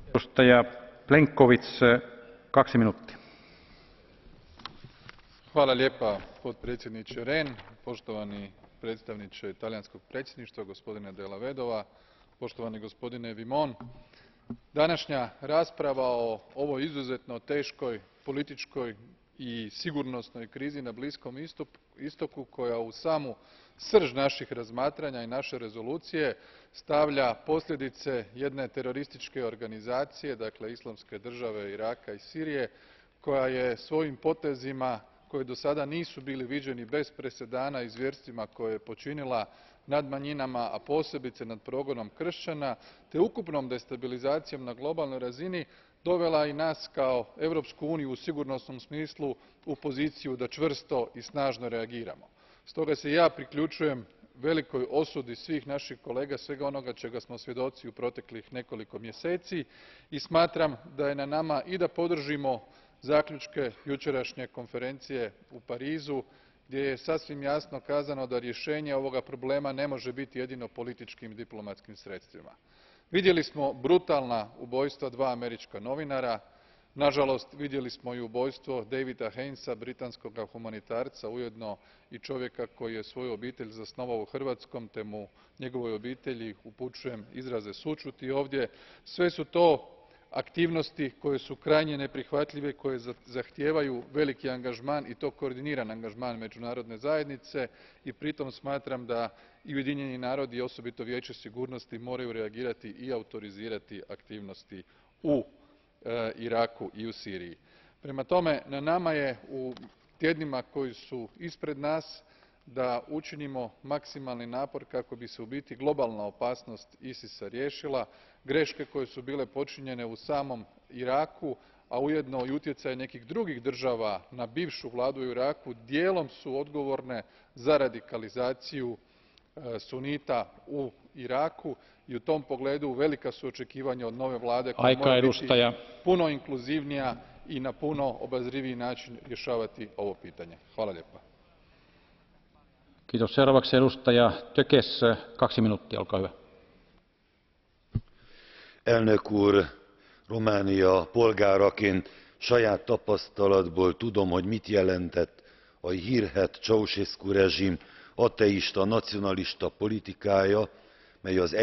Edustaja Plenković, 2 minuuttia. Hvala lijepa potpredsjedniče Rehn, poštovani predstavniče talijanskog predsjedništva gospodine Della Vedova, poštovani gospodine Vimont. Današnja rasprava o ovoj izuzetno teškoj političkoj i sigurnosnoj krizi na Bliskom istoku, koja u samu srž naših razmatranja i naše rezolucije stavlja posljedice jedne terorističke organizacije, dakle Islamske države Iraka i Sirije, koja je svojim potezima koji do sada nisu bili viđeni bez presedana i zvjerstvima koje je počinila nad manjinama, a posebice nad progonom kršćana, te ukupnom destabilizacijom na globalnoj razini dovela i nas kao Europsku uniju u sigurnosnom smislu u poziciju da čvrsto i snažno reagiramo. Stoga se i ja priključujem velikoj osudi svih naših kolega, svega onoga čega smo svjedoci u proteklih nekoliko mjeseci i smatram da je na nama i da podržimo zaključke jučerašnje konferencije u Parizu, gdje je sasvim jasno kazano da rješenje ovoga problema ne može biti jedino političkim i diplomatskim sredstvima. Vidjeli smo brutalna ubojstva 2 američka novinara, nažalost vidjeli smo i ubojstvo Davida Hainesa, britanskog humanitarca, ujedno i čovjeka koji je svoju obitelj zasnovao u Hrvatskoj, te njegovoj obitelji upućujem izraze sućuti ovdje. Sve su to aktivnosti koje su krajnje neprihvatljive, koje zahtijevaju veliki angažman i to koordiniran angažman međunarodne zajednice i pritom smatram da i Ujedinjeni narodi i osobito Vijeće sigurnosti moraju reagirati i autorizirati aktivnosti u Iraku i u Siriji. Prema tome, na nama je u tjednima koji su ispred nas da učinimo maksimalni napor kako bi se u biti globalna opasnost ISIS a riješila. Greške koje su bile počinjene u samom Iraku, a ujedno i utjecaj nekih drugih država na bivšu vladu u Iraku, dijelom su odgovorne za radikalizaciju sunita u Iraku i u tom pogledu velika su očekivanja od nove vlade koja mora biti puno inkluzivnija i na puno obazriviji način rješavati ovo pitanje. Hvala lijepa. Kiitos. Seuraavaksi edustaja Tökes, 2 minuuttia, olkaa hyvä. Elnök úr, Románia polgáraként saját tapasztalatból tudom, hogy mit jelentett a hírhedt Ceausescu rezsim ateista, nacionalista politikája, mely az